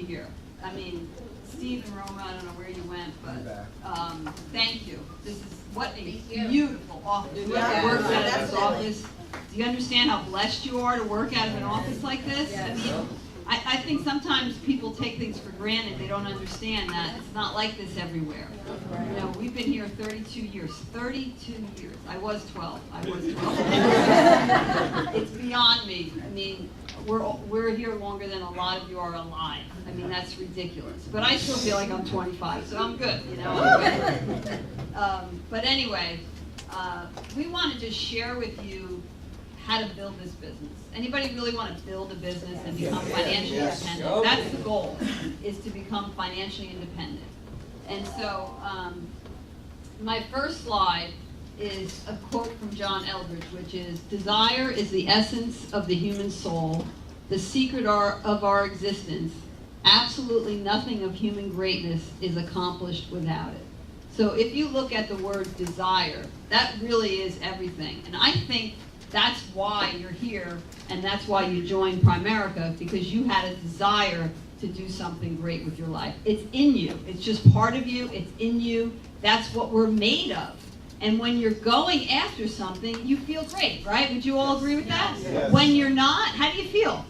you here. I mean, Steve and Roma, I don't know where you went, but thank you. This is what a beautiful office. Whoever works out of this office, do you understand how blessed you are to work out of an office like this? I mean, I think sometimes people take things for granted. They don't understand that it's not like this everywhere. You know, we've been here 32 years. 32 years. I was 12. It's beyond me. I mean, we're here longer than a lot of you are alive. I mean, that's ridiculous. But I still feel like I'm 25, so I'm good. You know. I'm good. But anyway, we want to just share with you how to build this business. Anybody really want to build a business and become financially independent? That's the goal, is to become financially independent. And so my first slide is a quote from John Eldridge, which is, "Desire is the essence of the human soul, the secret of our existence. Absolutely nothing of human greatness is accomplished without it." So if you look at the word desire, that really is everything. And I think that's why you're here, and that's why you joined Primerica, because you had a desire to do something great with your life. It's in you. It's just part of you. It's in you. That's what we're made of. And when you're going after something, you feel great, right? Would you all agree with that? Yes. When you're not, how do you feel?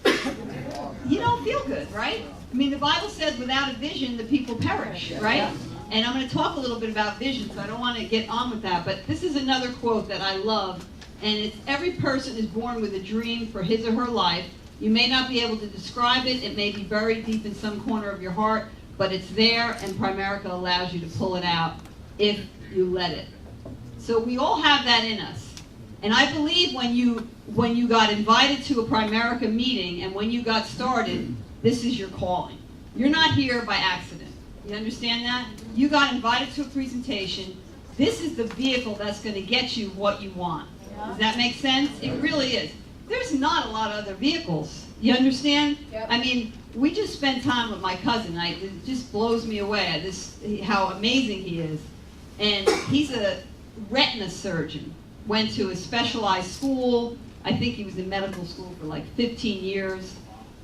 You don't feel good, right? I mean, the Bible says without a vision, the people perish, right? And I'm going to talk a little bit about vision, so I don't want to get on with that. But this is another quote that I love. And it's, "Every person is born with a dream for his or her life. You may not be able to describe it. It may be buried deep in some corner of your heart, but it's there, and Primerica allows you to pull it out if you let it." So we all have that in us. And I believe when you got invited to a Primerica meeting and when you got started, this is your calling. You're not here by accident. You understand that? You got invited to a presentation. This is the vehicle that's going to get you what you want. Does that make sense? It really is. There's not a lot of other vehicles. You understand? Yep. I mean, we just spent time with my cousin. It just blows me away how amazing he is. And he's a retina surgeon. Went to a specialized school. I think he was in medical school for like 15 years.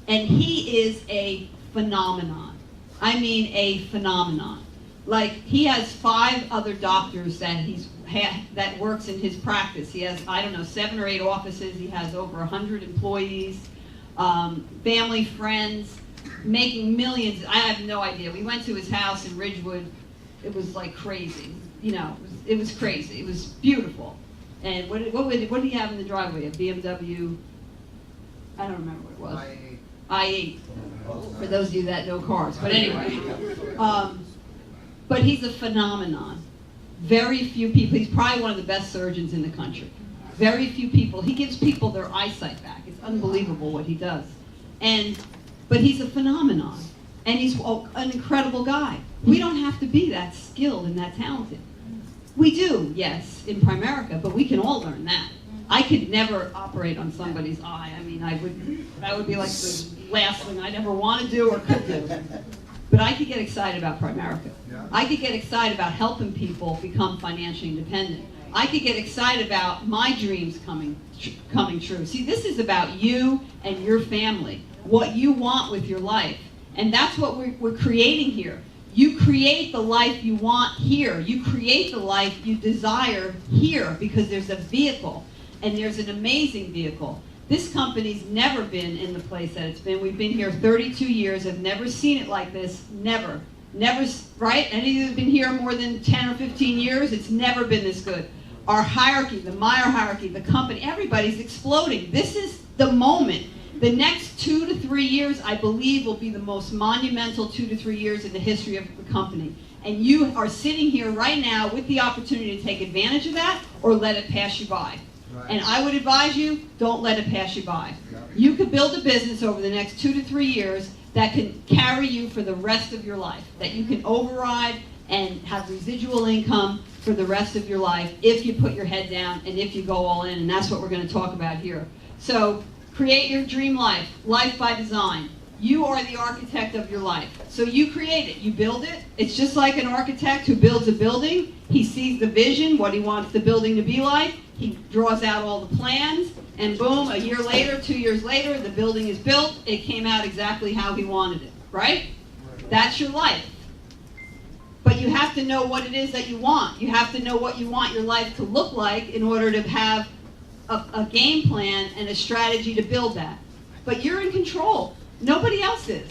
And he is a phenomenon. I mean, a phenomenon. Like, he has 5 other doctors that works in his practice. He has, I don't know, 7 or 8 offices. He has over 100 employees, family, friends, making millions. I have no idea. We went to his house in Ridgewood. It was like crazy. You know, it was crazy. It was beautiful. And what did he have in the driveway? A BMW? I don't remember what it was. I8. For those of you that know cars. But anyway. But he's a phenomenon. Very few people. He's probably one of the best surgeons in the country. Very few people. He gives people their eyesight back. It's unbelievable what he does. But he's a phenomenon. And he's an incredible guy. We don't have to be that skilled and that talented. We do, yes, in Primerica, but we can all learn that. I could never operate on somebody's eye. I mean, that would be like the last thing I'd ever want to do or could do. But I could get excited about Primerica. I could get excited about helping people become financially independent. I could get excited about my dreams coming true. See, this is about you and your family, what you want with your life. And that's what we're creating here. You create the life you want here. You create the life you desire here because there's a vehicle, and there's an amazing vehicle. This company's never been in the place that it's been. We've been here 32 years. I've never seen it like this. Never. Never, right? Any of you have been here more than 10 or 15 years? It's never been this good. Our hierarchy, the Meyer hierarchy, the company, everybody's exploding. This is the moment. The next 2 to 3 years, I believe, will be the most monumental 2 to 3 years in the history of the company. And you are sitting here right now with the opportunity to take advantage of that or let it pass you by. Right. And I would advise you, don't let it pass you by. You could build a business over the next 2 to 3 years that can carry you for the rest of your life, that you can override and have residual income for the rest of your life if you put your head down and if you go all in. And that's what we're going to talk about here. So create your dream life, life by design. You are the architect of your life. So you create it, you build it. It's just like an architect who builds a building. He sees the vision, what he wants the building to be like. He draws out all the plans, and boom, a year later, 2 years later, the building is built. It came out exactly how he wanted it, right? That's your life. But you have to know what it is that you want. You have to know what you want your life to look like in order to have a game plan and a strategy to build that. But you're in control. Nobody else is.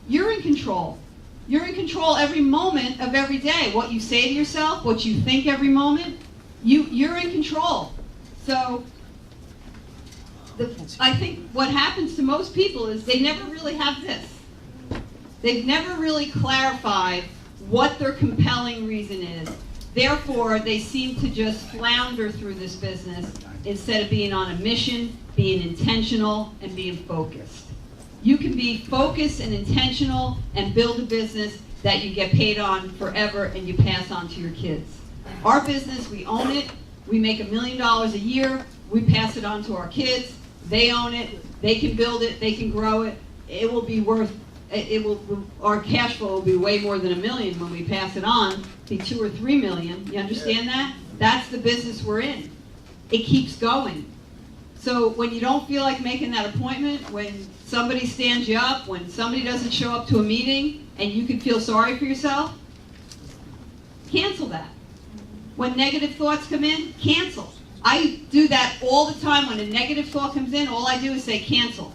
You're in control. You're in control every moment of every day. What you say to yourself, what you think every moment, you're in control. So I think what happens to most people is they never really have this. They've never really clarified what their compelling reason is. Therefore, they seem to just flounder through this business instead of being on a mission, being intentional, and being focused. You can be focused and intentional and build a business that you get paid on forever and you pass on to your kids. Our business, we own it. We make $1 million a year. We pass it on to our kids. They own it. They can build it. They can grow it. It will be worth. Our cash flow will be way more than $1 million when we pass it on. Be $2 or $3 million. You understand that? That's the business we're in. It keeps going. So when you don't feel like making that appointment, when somebody stands you up, when somebody doesn't show up to a meeting, and you can feel sorry for yourself, cancel that. When negative thoughts come in, cancel. I do that all the time. When a negative thought comes in, all I do is say cancel.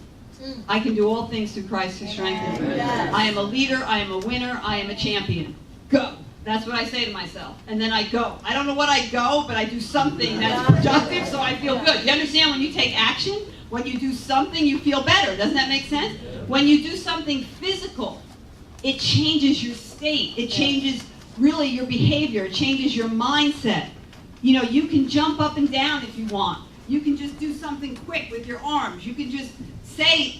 I can do all things through Christ who strengthens me. I am a leader, I am a winner, I am a champion. Go. That's what I say to myself. And then I go. I don't know what I go, but I do something that's productive so I feel good. You understand when you take action? When you do something, you feel better. Doesn't that make sense? When you do something physical, it changes your state. It changes really your behavior. It changes your mindset. You know, you can jump up and down if you want. You can just do something quick with your arms. You can just say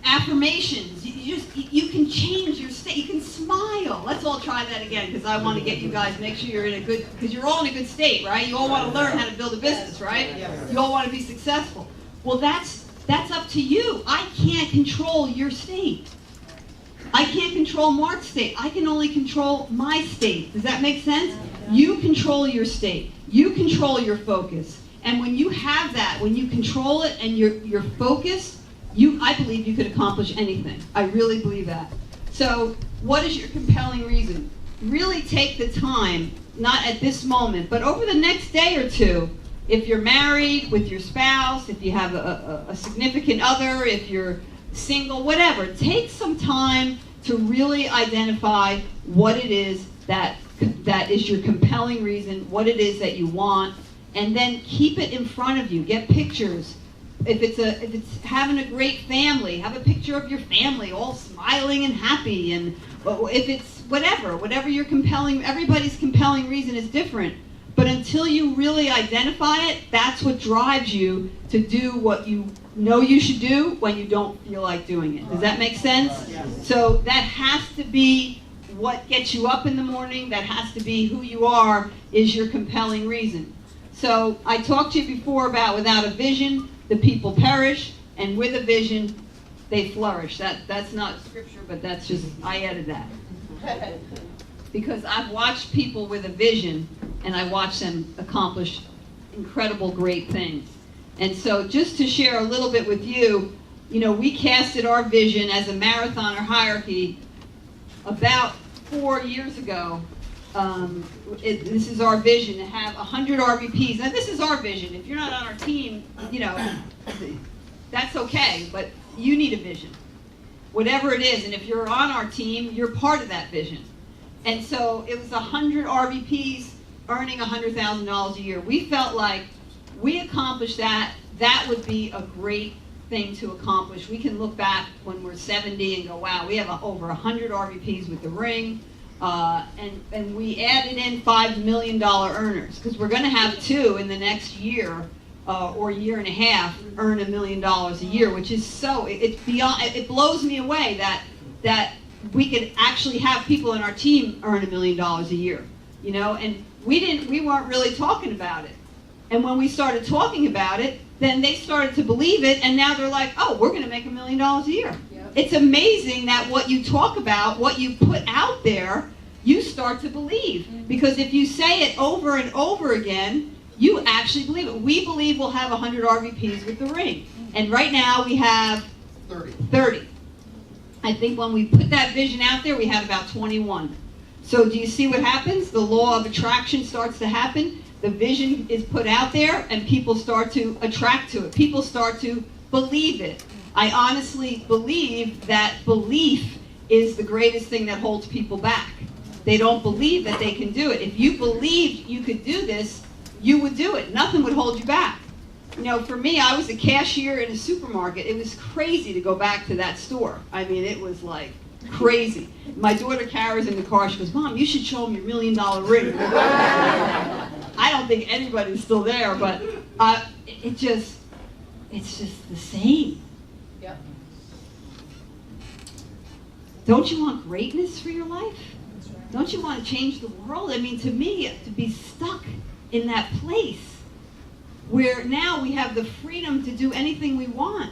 affirmations. You can change your state. You can smile. Let's all try that again because I want to get you guys, make sure you're in a good, because you're all in a good state, right? You all want to learn how to build a business, right? You all want to be successful. Well, that's up to you. I can't control your state. I can't control Mark's state. I can only control my state. Does that make sense? You control your state. You control your focus. And when you have that, when you control it and you're focused, I believe you could accomplish anything. I really believe that. So what is your compelling reason? Really take the time, not at this moment, but over the next day or two, if you're married with your spouse, if you have a significant other, if you're single, whatever, take some time to really identify what it is that is your compelling reason, what it is that you want, and then keep it in front of you. Get pictures. If it's having a great family, have a picture of your family all smiling and happy. And if it's whatever your compelling, everybody's compelling reason is different. But until you really identify it, that's what drives you to do what you know you should do when you don't feel like doing it. Does that make sense? So that has to be what gets you up in the morning. That has to be who you are, is your compelling reason. So I talked to you before about without a vision, the people perish, and with a vision, they flourish. That's not scripture, but that's just, I added that. Because I've watched people with a vision, and I watch them accomplish incredible, great things. And so just to share a little bit with you, we casted our vision as a marathoner hierarchy about 4 years ago. This is our vision, to have 100 RVPs. Now this is our vision. If you're not on our team, that's okay, but you need a vision. Whatever it is, and if you're on our team, you're part of that vision. And so it was 100 RVPs earning $100,000 a year. We felt like we accomplished that. That would be a great thing to accomplish. We can look back when we're 70 and go, wow, we have over 100 RVPs with the ring. And we added in $5 million earners, because we're going to have 2 in the next year or year and a half earn $1 million a year, which is so, it's beyond, it blows me away that we could actually have people in our team earn $1 million a year, and we weren't really talking about it. And when we started talking about it, then they started to believe it, and now they're like, oh, we're going to make $1 million a year. Yep. It's amazing that what you talk about, what you put out there, you start to believe. Mm-hmm. Because if you say it over and over again, you actually believe it. We believe we'll have 100 RVPs with the ring. Mm-hmm. And right now we have 30. I think when we put that vision out there, we had about 21. So do you see what happens? The law of attraction starts to happen. The vision is put out there, and people start to attract to it. People start to believe it. I honestly believe that belief is the greatest thing that holds people back. They don't believe that they can do it. If you believed you could do this, you would do it. Nothing would hold you back. You know, for me, I was a cashier in a supermarket. It was crazy to go back to that store. I mean, it was like crazy. My daughter carries in the car. She goes, "Mom, you should show them your $1 million ring." I don't think anybody's still there, but it's just the same. Yep. Don't you want greatness for your life? Don't you want to change the world? I mean, to me, to be stuck in that place where now we have the freedom to do anything we want.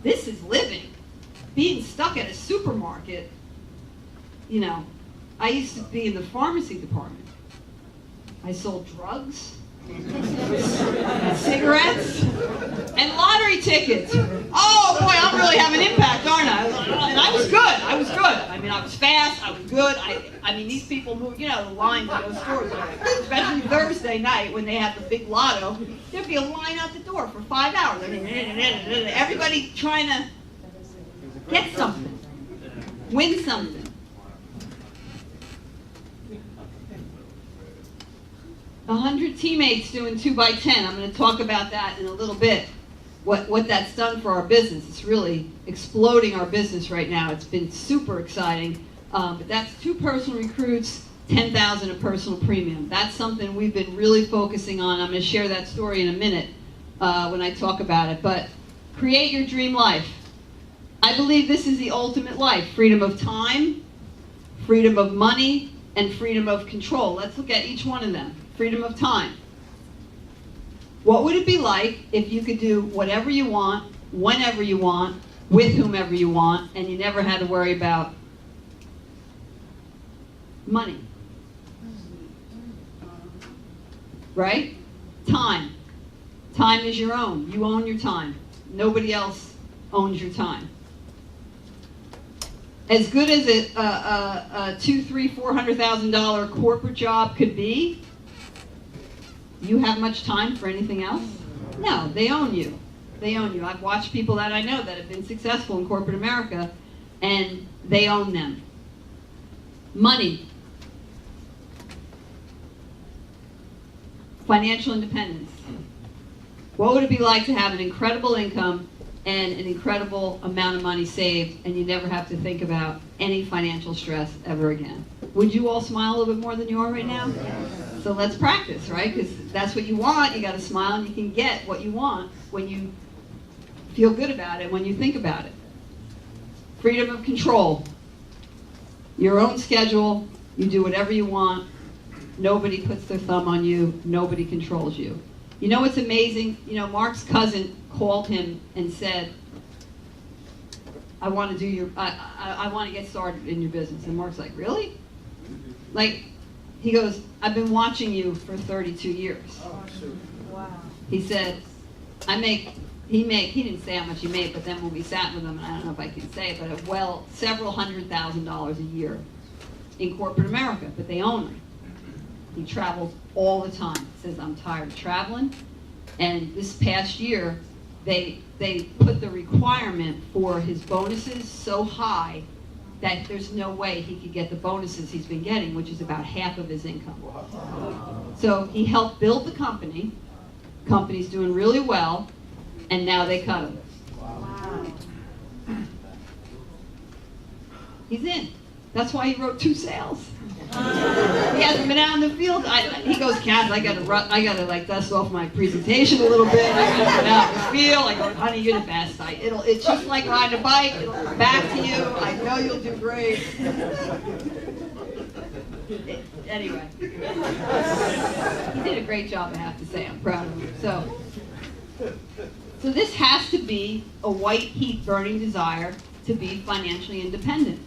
This is living. Being stuck at a supermarket, you know, I used to be in the pharmacy department. I sold drugs, cigarettes, and lottery tickets. Oh boy, I'm really having an impact, aren't I? And I was good. I mean, I was fast. I was good. I mean, these people move. You know, the lines at those stores, especially Thursday night when they have the big lotto. There'd be a line out the door for 5 hours. I mean, everybody trying to get something, win something. A 100 teammates doing 2x10. I'm going to talk about that in a little bit. What that's done for our business. It's really exploding our business right now. It's been super exciting. But that's 2 personal recruits, 10,000 a personal premium. That's something we've been really focusing on. I'm going to share that story in a minute when I talk about it. But create your dream life. I believe this is the ultimate life. Freedom of time, freedom of money, and freedom of control. Let's look at each one of them. Freedom of time. What would it be like if you could do whatever you want, whenever you want, with whomever you want, and you never had to worry about money? Right? Time. Time is your own. You own your time. Nobody else owns your time. As good as a $200,000, $300,000, $400,000 corporate job could be, you have much time for anything else? No, they own you. They own you. I've watched people that I know that have been successful in corporate America, and they own them. Money. Financial independence. What would it be like to have an incredible income and an incredible amount of money saved, and you never have to think about any financial stress ever again? Would you all smile a little bit more than you are right now? So let's practice, right? Because that's what you want. You got to smile, and you can get what you want when you feel good about it, when you think about it. Freedom of control. Your own schedule. You do whatever you want. Nobody puts their thumb on you. Nobody controls you. You know what's amazing? You know, Mark's cousin called him and said, I want to get started in your business. And Mark's like, really? Like, he goes, I've been watching you for 32 years. Wow. He said, he didn't say how much he made, but then when we sat with him, and I don't know if I can say it, but several $100,000 a year in corporate America, but they own him. He travels all the time. He says, I'm tired of traveling. And this past year, they put the requirement for his bonuses so high that there's no way he could get the bonuses he's been getting, which is about half of his income. So he helped build the company. Company's doing really well, and now they cut him. Wow. He's in. That's why he wrote 2 sales. He hasn't been out in the field. He goes, Kath, I gotta like dust off my presentation a little bit. I gotta get out in the field. I go, honey, you're the best. It's just like riding a bike. It'll come back to you. I know you'll do great. Anyway, he did a great job. I have to say, I'm proud of him. So this has to be a white heat burning desire to be financially independent.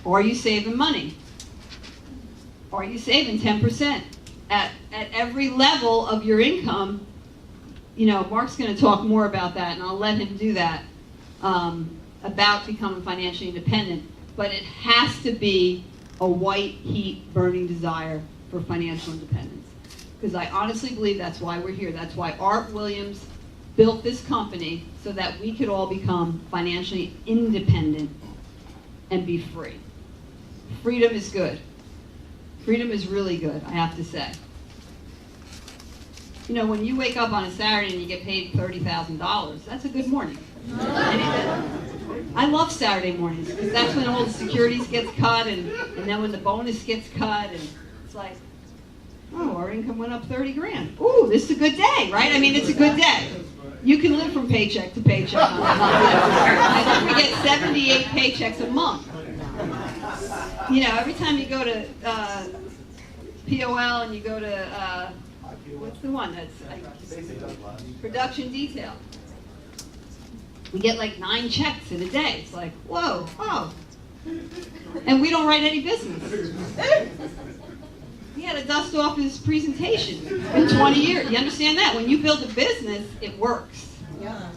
Are you saving money? Are you saving 10%? At every level of your income, you know, Mark's going to talk more about that, and I'll let him do that. about becoming financially independent, but it has to be a white heat burning desire for financial independence. Because I honestly believe that's why we're here. That's why Art Williams built this company, so that we could all become financially independent and be free. Freedom is good. Freedom is really good, I have to say. You know, when you wake up on a Saturday and you get paid $30,000, that's a good morning. I love Saturday mornings, because that's when all the securities gets cut, and then when the bonus gets cut, and it's like, oh, our income went up 30 grand. Ooh, this is a good day, right? I mean, it's a good day. You can live from paycheck to paycheck. We get 78 paychecks a month. You know, every time you go to POL and you go to, what's the one that's production detail, we get like 9 checks in a day. It's like, whoa, oh. And we don't write any business. He had to dust off his presentation in 20 years. You understand that? When you build a business, it works. Yeah.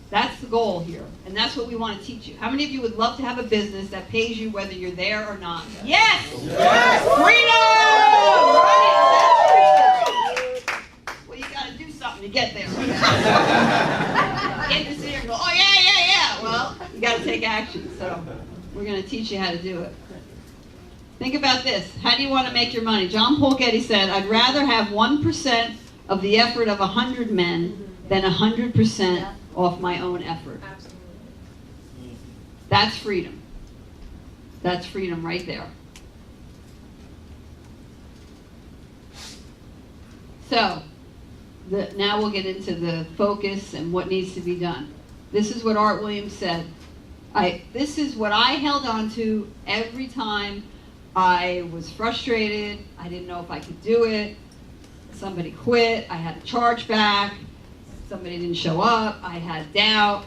That's the goal here. And that's what we want to teach you. How many of you would love to have a business that pays you whether you're there or not? Yes! Yes! Freedom! Right? Well, you got to do something to get there. Get this here and go, oh, yeah. Well, you got to take action. So we're going to teach you how to do it. Think about this. How do you want to make your money? John Paul Getty said, I'd rather have 1% of the effort of 100 men than 100% off my own effort. Absolutely. That's freedom. That's freedom right there. So, now we'll get into the focus and what needs to be done. This is what Art Williams said. This is what I held on to every time I was frustrated. I didn't know if I could do it. Somebody quit. I had a charge back. Somebody didn't show up. I had doubt.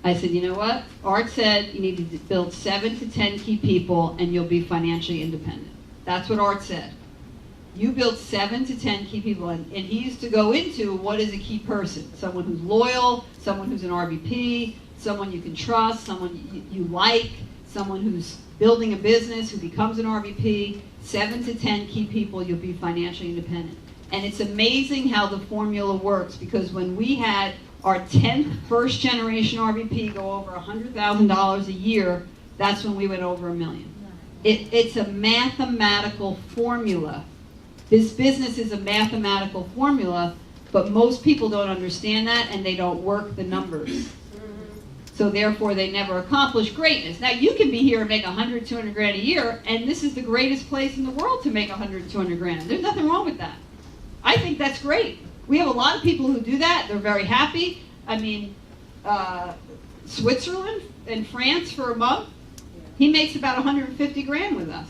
I said, you know what? Art said you need to build 7 to 10 key people and you'll be financially independent. That's what Art said. You build 7 to 10 key people, and he used to go into what is a key person. Someone who's loyal, someone who's an RVP, someone you can trust, someone you like, someone who's building a business, who becomes an RVP. 7 to 10 key people, you'll be financially independent. And it's amazing how the formula works, because when we had our 10th first generation RVP go over $100,000 a year, that's when we went over $1 million. It's a mathematical formula. This business is a mathematical formula, but most people don't understand that and they don't work the numbers. So therefore they never accomplish greatness. Now you can be here and make 100, 200 grand a year, and this is the greatest place in the world to make 100, 200 grand. There's nothing wrong with that. I think that's great. We have a lot of people who do that. They're very happy. I mean, Switzerland and France for a month, he makes about 150 grand with us.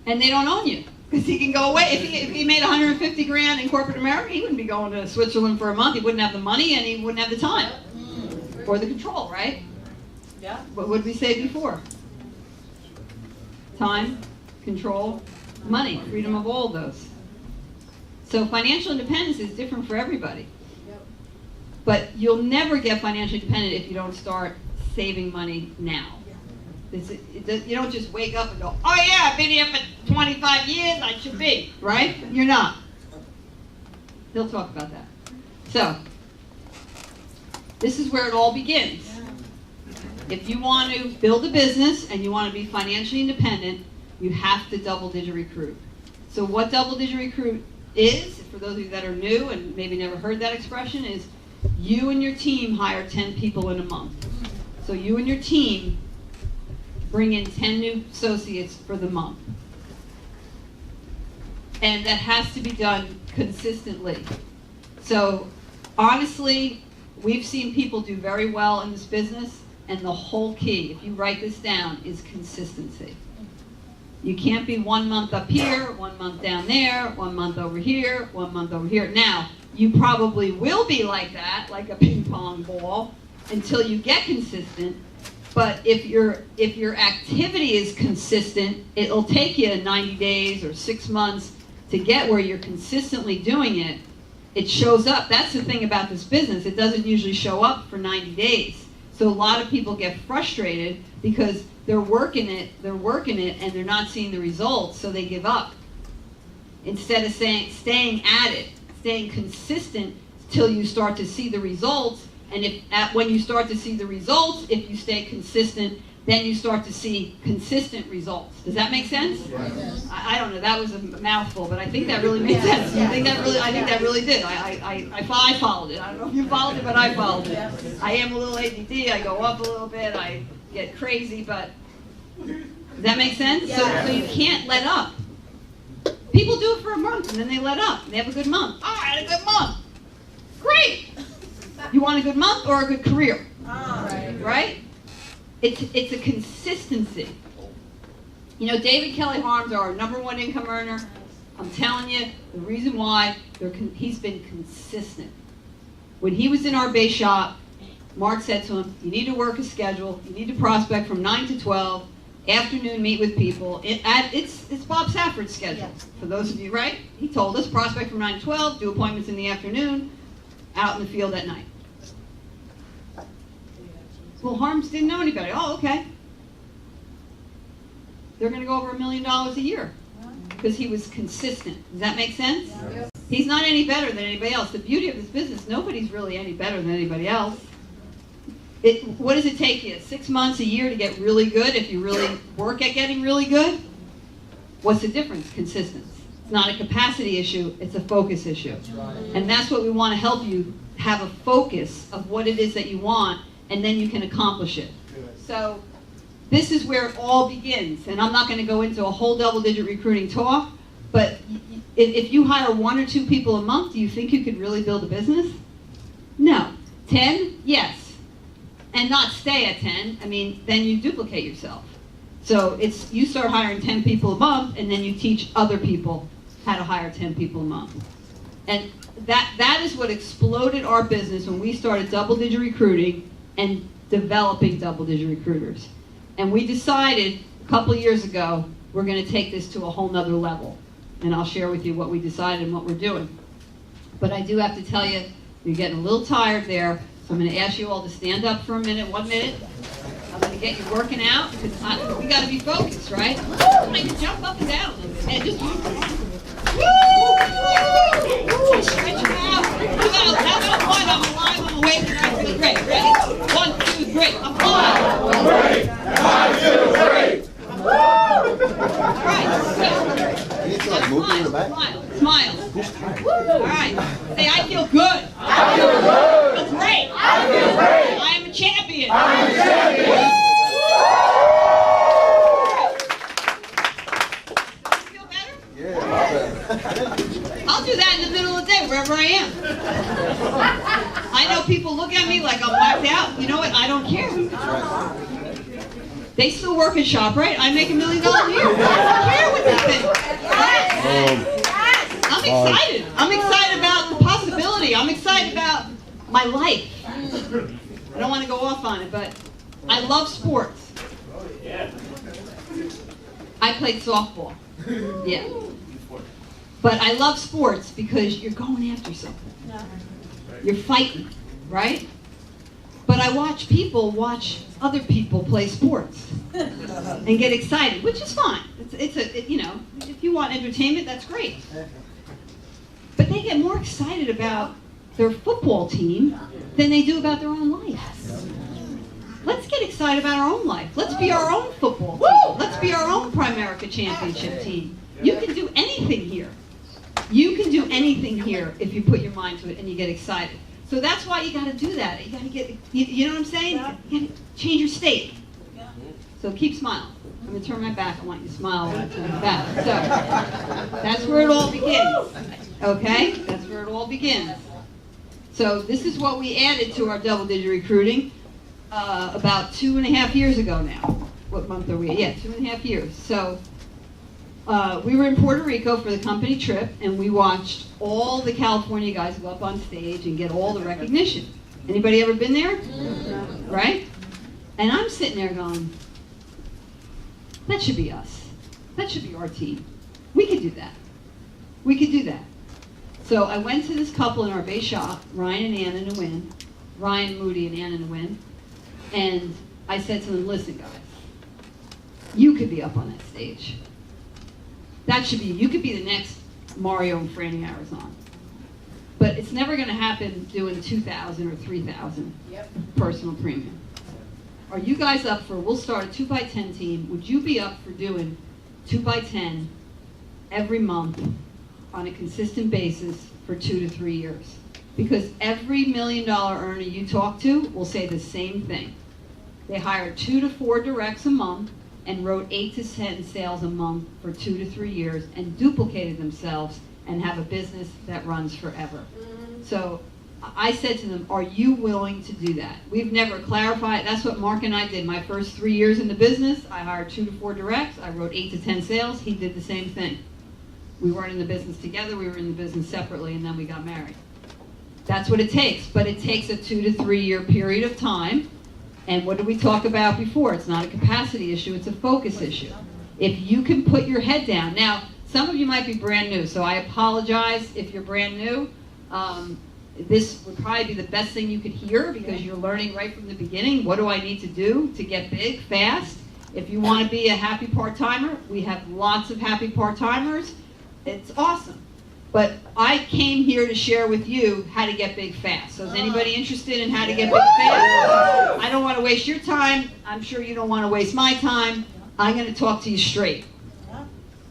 And they don't own you, because he can go away. If he made 150 grand in corporate America, he wouldn't be going to Switzerland for a month. He wouldn't have the money and he wouldn't have the time or the control, right? Yeah. What would we say before? Time, control, money, freedom of all those. So financial independence is different for everybody. Yep. But you'll never get financially independent if you don't start saving money now. You don't just wake up and go, oh yeah, I've been here for 25 years, I should be, right? You're not. He'll talk about that. So, this is where it all begins. If you want to build a business and you want to be financially independent, you have to double-digit recruit. So what double-digit recruit is, for those of you that are new and maybe never heard that expression, is you and your team hire 10 people in a month. So you and your team bring in 10 new associates for the month. And that has to be done consistently. So honestly, we've seen people do very well in this business, and the whole key, if you write this down, is consistency. You can't be 1 month up here, 1 month down there, 1 month over here, 1 month over here. Now, you probably will be like that, like a ping pong ball, until you get consistent. But if your activity is consistent, it'll take you 90 days or 6 months to get where you're consistently doing it. it shows up. That's the thing about this business. It doesn't usually show up for 90 days. So a lot of people get frustrated because they're working it, and they're not seeing the results, so they give up. Instead of staying at it, staying consistent till you start to see the results, and when you start to see the results, if you stay consistent, then you start to see consistent results. Does that make sense? Yes. I don't know, that was a mouthful, but I think that really made sense. I think that really did. I followed it. I don't know if you followed it, but I followed it. I am a little ADD, I go up a little bit, I get crazy, but does that make sense? So you can't let up. People do it for a month and then they let up. They have a good month. Oh, I had a good month. Great. You want a good month or a good career? Right? It's a consistency. You know, David Kelly Harms, our #1 income earner. I'm telling you, the reason why he's been consistent. When he was in our base shop, Mark said to him, you need to work a schedule. You need to prospect from 9 to 12. Afternoon, meet with people. It's Bob Safford's schedule. For those of you, right? He told us, prospect from 9 to 12, do appointments in the afternoon, out in the field at night. Well, Harms didn't know anybody. Oh, okay. They're going to go over $1 million a year because he was consistent. Does that make sense? Yeah. He's not any better than anybody else. The beauty of this business, nobody's really any better than anybody else. What does it take you? 6 months, a year to get really good if you really work at getting really good? What's the difference? Consistency. It's not a capacity issue, it's a focus issue. And that's what we want to help you have a focus of what it is that you want, and then you can accomplish it. So this is where it all begins. And I'm not going to go into a whole double-digit recruiting talk, but if you hire 1 or 2 people a month, do you think you could really build a business? No. 10? Yes. And not stay at 10, I mean, then you duplicate yourself. So you start hiring 10 people a month, and then you teach other people how to hire 10 people a month. And that is what exploded our business when we started double-digit recruiting and developing double-digit recruiters. And we decided a couple of years ago, we're going to take this to a whole nother level. And I'll share with you what we decided and what we're doing. But I do have to tell you, you're getting a little tired there. So I'm going to ask you all to stand up for a minute, 1 minute. I'm going to get you working out because we got to be focused, right? I'm going to jump up and down a little bit. And just woo! Stretch it out. How about 1? I'm alive, I'm awake, and I feel great. Ready? 1, 2, 3. I'm alive. I'm great. I feel great. All right. Smile. All right. Say, I feel good. I feel good. I feel great. I feel great. I am a champion. I'm a champion. Feel better? Yeah. I'll do that in the middle of the day, wherever I am. I know people look at me like I'm whacked out. You know what? I don't care. They still work at ShopRite. I make $1 million a year. I don't care what they think. I'm excited. I'm excited about the possibility. I'm excited about my life. I don't want to go off on it, but I love sports. I played softball. Yeah. But I love sports because you're going after something. You're fighting, right? But I watch people watch other people play sports and get excited, which is fine. You know, if you want entertainment, that's great. But they get more excited about their football team than they do about their own life. Let's get excited about our own life. Let's be our own football team. Let's be our own Primerica Championship team. You can do anything here. You can do anything here if you put your mind to it and you get excited. So that's why you got to do that. You got to get, you know what I'm saying? You got to change your state. So keep smiling. I'm going to turn my back. I want you to smile when I turn my back. So that's where it all begins. Okay? That's where it all begins. So this is what we added to our double-digit recruiting about 2.5 years ago now. What month are we at? Yeah, 2.5 years. So we were in Puerto Rico for the company trip, and we watched all the California guys go up on stage and get all the recognition. Anybody ever been there? Right? And I'm sitting there going, that should be us. That should be our team. We could do that. We could do that. So I went to this couple in our base shop, Ryan and Anna Nguyen, Ryan Moody and Anna Nguyen, and I said to them, listen guys, you could be up on that stage. That should be, you could be the next Mario and Franny Arizona. But it's never gonna happen doing 2,000 or 3,000 Yep. personal premium. Are you guys up for, we'll start a 2x10 team, would you be up for doing 2x10 every month on a consistent basis for 2 to 3 years? Because every $1 million earner you talk to will say the same thing. They hired 2 to 4 directs a month and wrote 8 to 10 sales a month for 2 to 3 years and duplicated themselves and have a business that runs forever. So I said to them, are you willing to do that? We've never clarified. That's what Mark and I did. My first 3 years in the business, I hired 2 to 4 directs. I wrote 8 to 10 sales. He did the same thing. We weren't in the business together. We were in the business separately, and then we got married. That's what it takes. But it takes a 2 to 3 year period of time. And what did we talk about before? It's not a capacity issue. It's a focus issue. If you can put your head down. Now, some of you might be brand new, so I apologize if you're brand new. This would probably be the best thing you could hear because you're learning right from the beginning. What do I need to do to get big fast? If you want to be a happy part-timer, we have lots of happy part-timers. It's awesome. But I came here to share with you how to get big fast. So is anybody interested in how to get big fast? I don't want to waste your time. I'm sure you don't want to waste my time. I'm going to talk to you straight.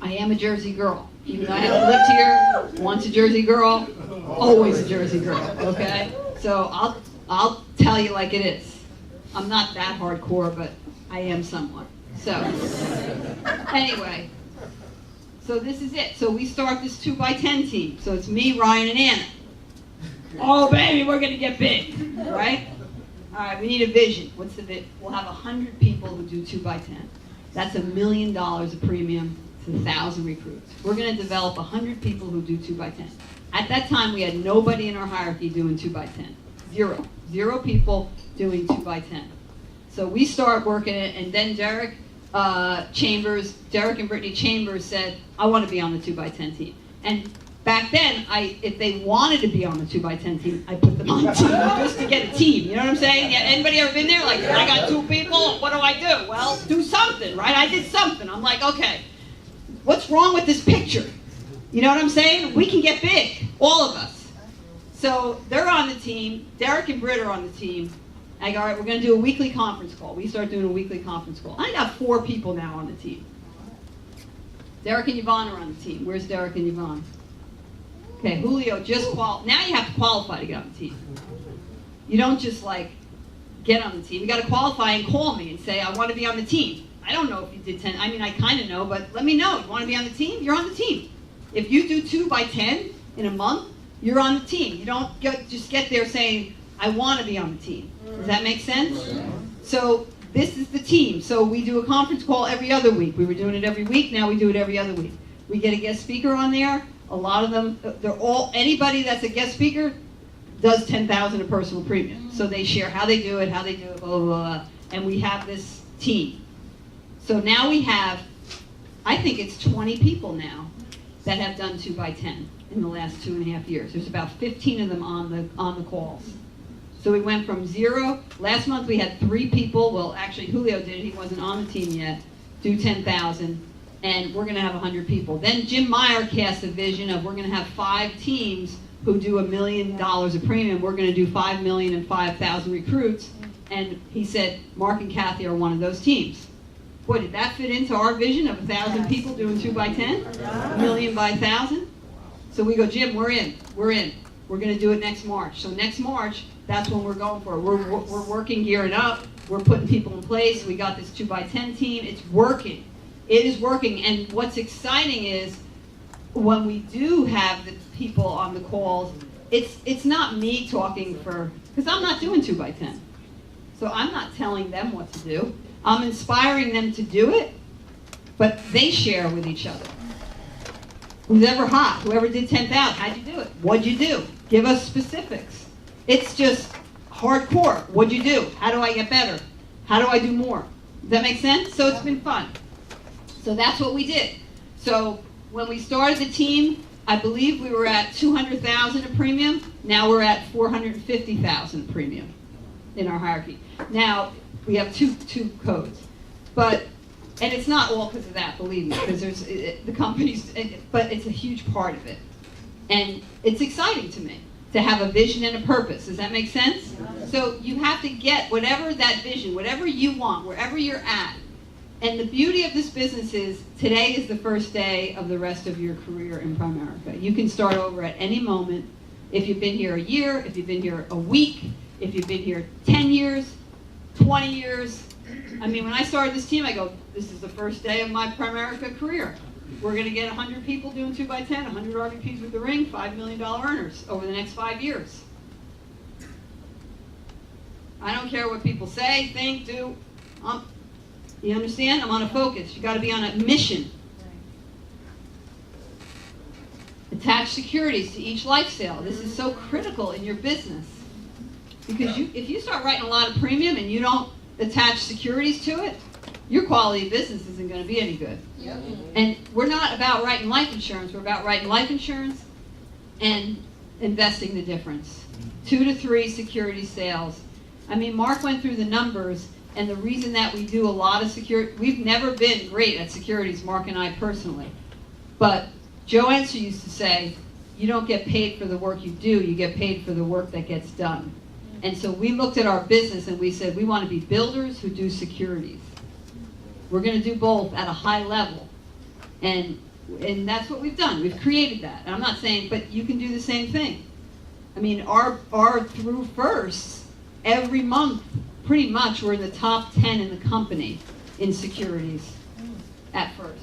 I am a Jersey girl. Even though I haven't lived here, once a Jersey girl, always a Jersey girl, okay? So I'll tell you like it is. I'm not that hardcore, but I am somewhat. So anyway, so this is it. So we start this 2x10 team. So it's me, Ryan, and Anna. Oh baby, we're gonna get big, right? All right, we need a vision. What's the vision? We'll have 100 people who do 2x10. That's $1 million of premium to 1,000 recruits. We're going to develop 100 people who do 2x10. At that time, we had nobody in our hierarchy doing 2x10. Zero people doing 2x10. So we start working it, and then Derek and Brittany Chambers said, I want to be on the 2x10 team. And back then, if they wanted to be on the 2x10 team, I put them on the team just to get a team. You know what I'm saying? Yeah, anybody ever been there? Like, I got 2 people, what do I do? Well, do something, right? I did something. I'm like, okay, what's wrong with this picture? You know what I'm saying? We can get big, all of us. So they're on the team. Derek and Britt are on the team. I go, all right, we're going to do a weekly conference call. We start doing a weekly conference call. I got 4 people now on the team. Derek and Yvonne are on the team. Where's Derek and Yvonne? Okay, Julio just qualified. Now you have to qualify to get on the team. You don't just like get on the team. You got to qualify and call me and say, I want to be on the team. I don't know if you did 10. I mean, I kind of know, but let me know. You want to be on the team? You're on the team. If you do 2x10 in a month, you're on the team. You don't just get there saying, I want to be on the team. Does that make sense? So this is the team. So we do a conference call every other week. We were doing it every week. Now we do it every other week. We get a guest speaker on there. A lot of them, anybody that's a guest speaker does 10,000 of personal premium. So they share how they do it, blah, blah, blah. And we have this team. So now we have, I think it's 20 people now that have done 2x10 in the last 2.5 years. There's about 15 of them on the calls. So we went from 0. Last month we had 3 people. Well, actually Julio did it. He wasn't on the team yet. Do 10,000, and we're going to have 100 people. Then Jim Meyer cast a vision of we're going to have 5 teams who do $1 million of premium. We're going to do 5 million and 5,000 recruits. And he said Mark and Kathy are one of those teams. Boy, did that fit into our vision of 1,000 people doing 2x10? $1 million by 1,000? So we go, Jim, we're in. We're going to do it next March. So next March, that's when we're going for it. We're working, gearing up. We're putting people in place. We got this 2x10 team. It's working. It is working. And what's exciting is when we do have the people on the calls, it's not me talking because I'm not doing 2x10. So I'm not telling them what to do. I'm inspiring them to do it, but they share with each other. Who's ever hot? Whoever did 10,000, how'd you do it? What'd you do? Give us specifics. It's just hardcore. What'd you do? How do I get better? How do I do more? Does that make sense? So it's been fun. So that's what we did. So when we started the team, I believe we were at 200,000 a premium. Now we're at 450,000 premium in our hierarchy. Now we have two codes, and it's not all because of that, believe me, because there's the companies, but it's a huge part of it, and it's exciting to me to have a vision and a purpose. Does that make sense? So you have to get whatever that vision, whatever you want, wherever you're at. And the beauty of this business is today is the first day of the rest of your career in Primerica. You can start over at any moment. If you've been here a year, if you've been here a week, if you've been here 10 years, 20 years. I mean, when I started this team, I go, this is the first day of my Primerica career. We're going to get 100 people doing 2x10, 100 RVPs with the ring, $5 million earners over the next 5 years. I don't care what people say, think, do. You understand? I'm on a focus. You got to be on a mission. Attach securities to each life sale. This is so critical in your business. Because if you start writing a lot of premium and you don't attach securities to it, your quality of business isn't going to be any good. Yep. And we're not about writing life insurance. We're about writing life insurance and investing the difference. 2 to 3 security sales. I mean, Mark went through the numbers, and the reason that we do a lot of we've never been great at securities, Mark and I personally. But Joe Enser used to say, you don't get paid for the work you do, you get paid for the work that gets done. And so we looked at our business and we said, we want to be builders who do securities. We're going to do both at a high level. And that's what we've done. We've created that. And I'm not saying, but you can do the same thing. I mean, our through firsts, every month, pretty much we're in the top 10 in the company in securities at first.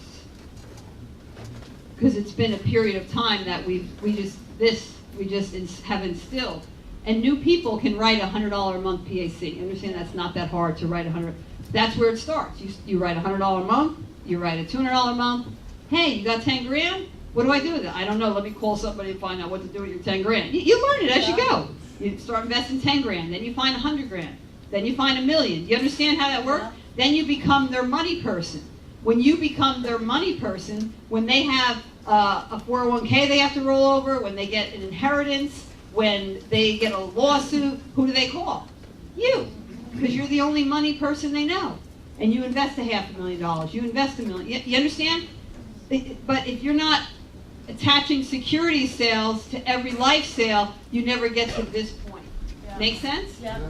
Because it's been a period of time that we just have instilled. And new people can write a $100 a month PAC. You understand that's not that hard to write $100. That's where it starts. You write a $100 a month, you write a $200 a month. Hey, you got 10 grand? What do I do with it? I don't know. Let me call somebody and find out what to do with your 10 grand. You learn it as you go. You start investing 10 grand, then you find 100 grand, then you find $1 million. You understand how that works? Then you become their money person. When you become their money person, when they have a 401k they have to roll over, when they get an inheritance, when they get a lawsuit, who do they call? You, because you're the only money person they know. And you invest $500,000, you invest $1 million. You understand? But if you're not attaching security sales to every life sale, you never get to this point. Yeah. Make sense? Yeah.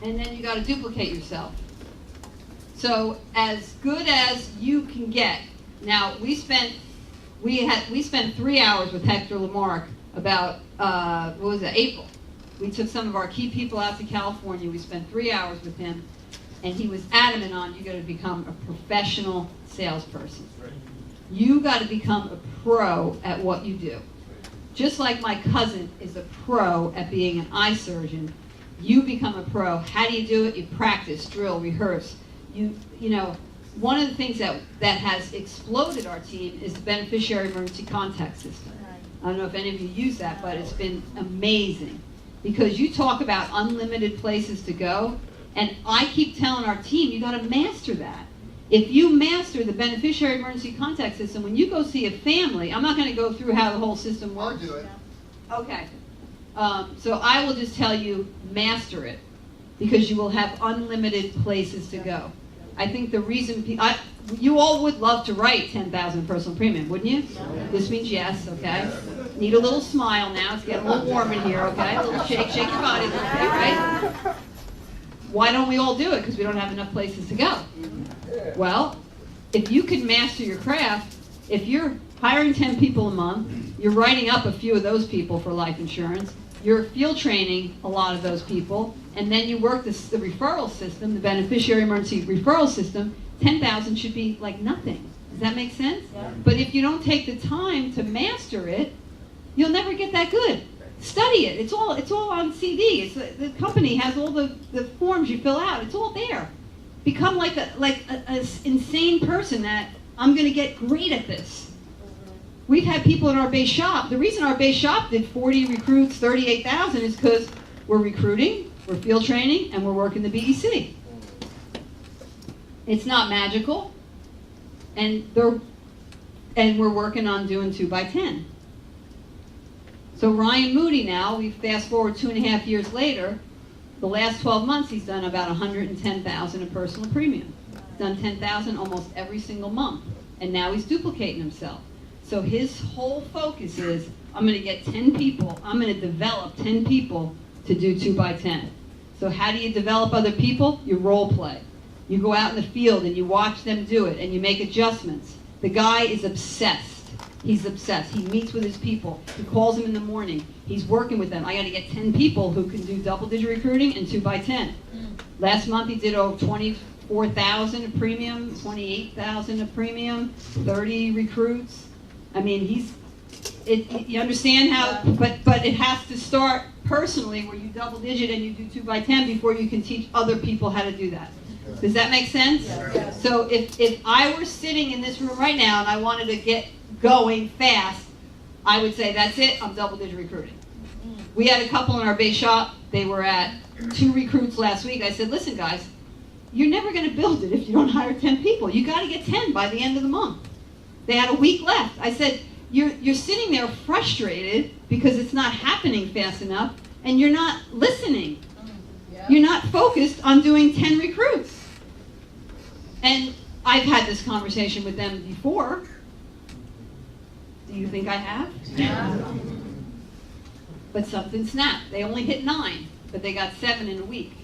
And then you got to duplicate yourself. So as good as you can get. Now we spent 3 hours with Hector Lamarck about April. We took some of our key people out to California. We spent 3 hours with him, and he was adamant on you got to become a professional salesperson. You got to become a pro at what you do. Just like my cousin is a pro at being an eye surgeon, you become a pro. How do you do it? You practice, drill, rehearse. You know, one of the things that has exploded our team is the beneficiary emergency contact system. I don't know if any of you use that, but it's been amazing. Because you talk about unlimited places to go, and I keep telling our team, you got to master that. If you master the beneficiary emergency contact system, when you go see a family, I'm not going to go through how the whole system works. I'll do it. Okay. So I will just tell you, master it, because you will have unlimited places to go. I think the reason, you all would love to write 10,000 personal premium, wouldn't you? This means yes, okay? Need a little smile now. It's getting a little warm in here, okay? A little shake your body a little bit, right? Why don't we all do it? Because we don't have enough places to go. Well, if you can master your craft, if you're hiring 10 people a month, you're writing up a few of those people for life insurance, you're field training a lot of those people, and then you work the referral system, the beneficiary emergency referral system, 10,000 should be like nothing. Does that make sense? Yeah. But if you don't take the time to master it, you'll never get that good. Study it. It's all on CD. The company has all the forms you fill out. It's all there. Become like a insane person that I'm going to get great at this. We've had people in our base shop. The reason our base shop did 40 recruits, 38,000 is because we're recruiting, we're field training, and we're working the BEC. It's not magical. And And we're working on doing 2 by 10. So Ryan Moody now, we fast forward 2.5 years later, the last 12 months he's done about 110,000 of personal premium. He's done 10,000 almost every single month. And now he's duplicating himself. So his whole focus is, I'm going to get 10 people, I'm going to develop 10 people to do 2 by 10. So how do you develop other people? You role play. You go out in the field and you watch them do it and you make adjustments. The guy is obsessed. He's obsessed. He meets with his people. He calls them in the morning. He's working with them. I got to get 10 people who can do double-digit recruiting and 2 by 10. Last month he did over 24,000 of premium, 28,000 of premium, 30 recruits. I mean, you understand how, but it has to start personally where you double-digit and you do 2 by 10 before you can teach other people how to do that. Does that make sense? Yes. So if I were sitting in this room right now and I wanted to get going fast, I would say, that's it, I'm double-digit recruiting. We had a couple in our base shop. They were at 2 recruits last week. I said, listen, guys, you're never going to build it if you don't hire 10 people. You got to get 10 by the end of the month. They had a week left. I said, you're sitting there frustrated because it's not happening fast enough, and you're not listening. You're not focused on doing 10 recruits. And I've had this conversation with them before. Do you think I have? Yeah. But something snapped. They only hit 9, but they got 7 in a week.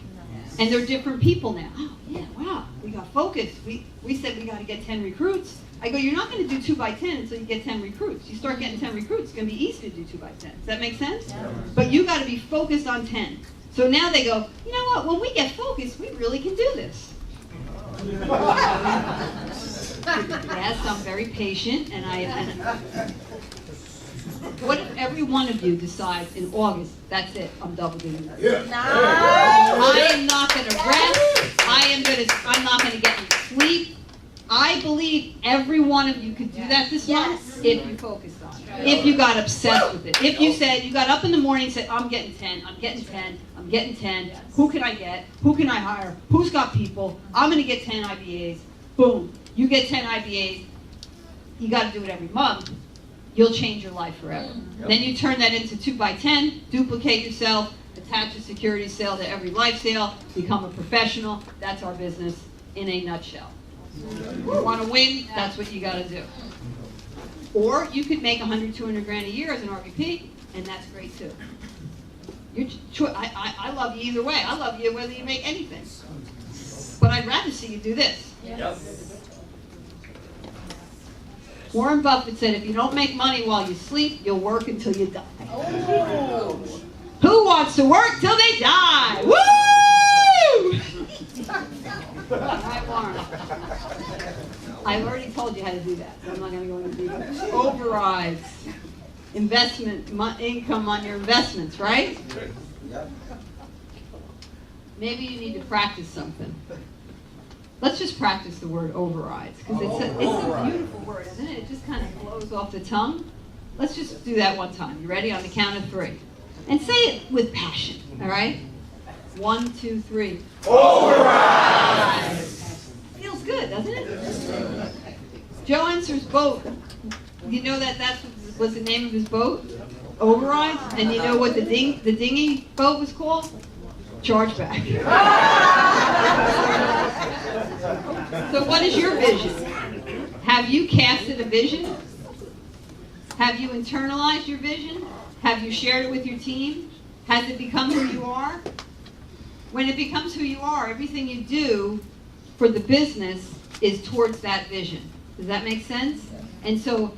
And they're different people now. Oh, yeah, wow, we got focused. We said we got to get 10 recruits. I go, you're not going to do 2 by 10 until you get 10 recruits. You start getting 10 recruits, it's going to be easy to do 2 by 10. Does that make sense? Yeah. But you got to be focused on 10. So now they go, you know what, when we get focused, we really can do this. Yes, I'm very patient, and what if every one of you decides in August, that's it, I'm double doing that? Nice. I am not going to rest. I'm not going to get any sleep. I believe every one of you could do that this month if you focused on it. If you got obsessed with it. If you said, you got up in the morning and said, I'm getting 10, I'm getting 10, I'm getting 10. Who can I get? Who can I hire? Who's got people? I'm going to get 10 IBAs. Boom. You get 10 IBAs. You got to do it every month. You'll change your life forever. Then you turn that into 2 by 10, duplicate yourself, attach a security sale to every life sale, become a professional. That's our business in a nutshell. You want to win, that's what you got to do. Or you could make 100, 200 grand a year as an RVP, and that's great too. I love you either way. I love you whether you make anything. But I'd rather see you do this. Warren Buffett said, if you don't make money while you sleep, you'll work until you die. Oh. Who wants to work till they die? Woo! All right, Warren. I've already told you how to do that, so I'm not going to go into details. Overrides, investment, income on your investments, right? Maybe you need to practice something. Let's just practice the word overrides, because it's a beautiful word, isn't it? It just kind of flows off the tongue. Let's just do that one time. You ready? On the count of 3. And say it with passion, all right? 1, 2, 3. Overrides! Feels good, doesn't it? Joe Enser's boat. You know that was the name of his boat? Overrides? And you know what the dinghy boat was called? Chargeback. So what is your vision? Have you casted a vision? Have you internalized your vision? Have you shared it with your team? Has it become who you are? When it becomes who you are, everything you do for the business is towards that vision. Does that make sense? And so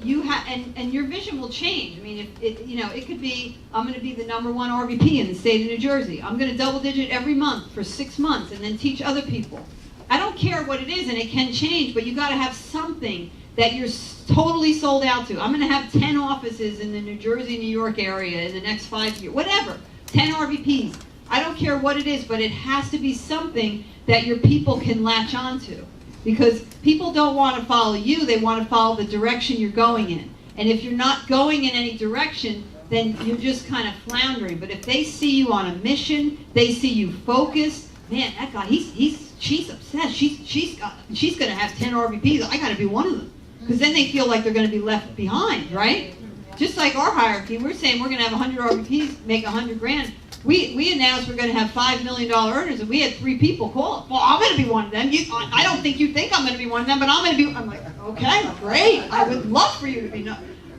you have, and your vision will change. I mean, it could be, I'm going to be the #1 RVP in the state of New Jersey. I'm going to double digit every month for 6 months and then teach other people. I don't care what it is, and it can change, but you got to have something that you're totally sold out to. I'm going to have 10 offices in the New Jersey, New York area in the next 5 years, whatever, 10 RVPs. I don't care what it is, but it has to be something that your people can latch onto. Because people don't want to follow you, they want to follow the direction you're going in. And if you're not going in any direction, then you're just kind of floundering. But if they see you on a mission, they see you focused, man, that guy, she's obsessed. She's going to have 10 RVPs. I got to be one of them. because then they feel like they're going to be left behind, right? Just like our hierarchy, we're saying we're going to have 100 RVPs make 100 grand. We announced we're going to have $5 million earners, and we had 3 people call. Well, I'm going to be one of them. I don't think you think I'm going to be one of them, but I'm going to be. I'm like, okay, great. I would love for you to be.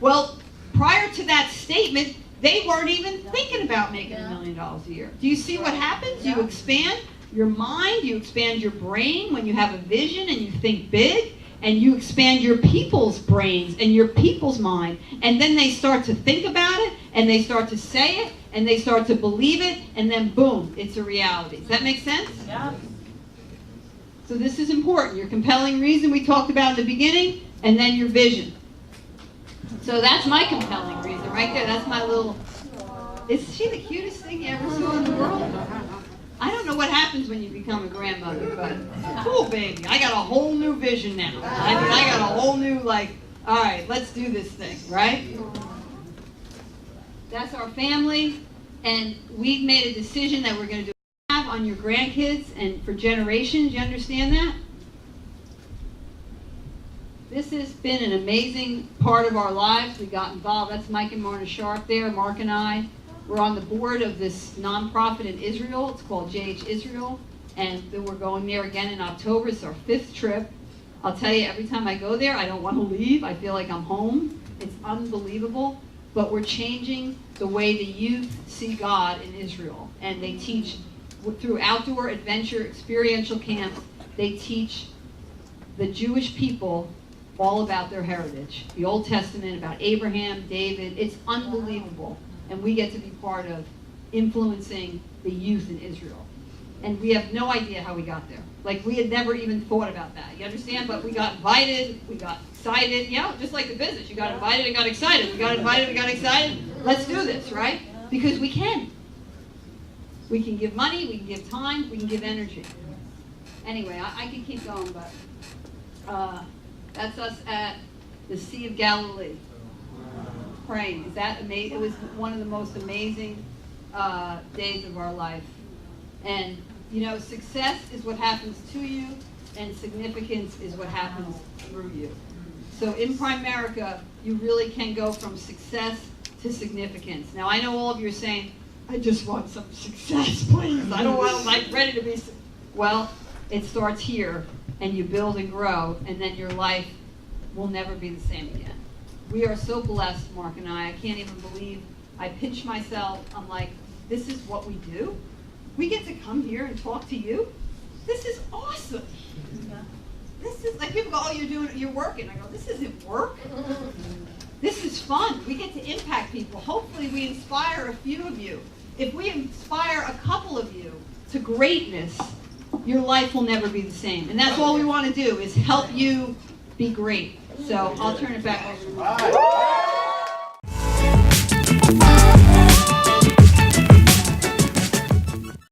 Well, prior to that statement, they weren't even thinking about making $1 million a year. Do you see what happens? You expand your mind, you expand your brain when you have a vision and you think big, and you expand your people's brains and your people's mind, and then they start to think about it, and they start to say it, and they start to believe it, and then boom, it's a reality. Does that make sense? Yeah. So this is important. Your compelling reason we talked about in the beginning, and then your vision. So that's my compelling reason right there. That's my little... Is she the cutest thing you ever saw in the world? I don't know what happens when you become a grandmother, but cool baby. I got a whole new vision now. I mean, I got a whole new, like, all right, let's do this thing, right? That's our family, and we've made a decision that we're going to do on your grandkids and for generations. You understand that? This has been an amazing part of our lives. We got involved. That's Mike and Marna Sharp there, Mark and I. We're on the board of this nonprofit in Israel. It's called JH Israel, and then we're going there again in October. It's our 5th trip. I'll tell you, every time I go there, I don't want to leave. I feel like I'm home. It's unbelievable. But we're changing the way the youth see God in Israel. And they teach, through outdoor adventure experiential camps, they teach the Jewish people all about their heritage. The Old Testament, about Abraham, David. It's unbelievable. And we get to be part of influencing the youth in Israel. And we have no idea how we got there. Like, we had never even thought about that. You understand? But we got invited, we got excited. You know, just like the business. You got invited and got excited. We got invited and got excited. Let's do this, right? Because we can. We can give money, we can give time, we can give energy. Anyway, I can keep going, but that's us at the Sea of Galilee. Praying. Is that amazing? It was one of the most amazing days of our life. And, you know, success is what happens to you, and significance is what happens through you. So in Primerica, you really can go from success to significance. Now, I know all of you are saying, I just want some success, please. I don't want, like, ready to be... Well, it starts here, and you build and grow, and then your life will never be the same again. We are so blessed, Mark and I can't even believe. I pinch myself. I'm like, this is what we do? We get to come here and talk to you? This is awesome. This is, like, people go, oh, you're working. I go, this isn't work. This is fun. We get to impact people. Hopefully we inspire a few of you. If we inspire a couple of you to greatness, your life will never be the same. And that's all we want to do, is help you be great. So I'll turn it back over to you.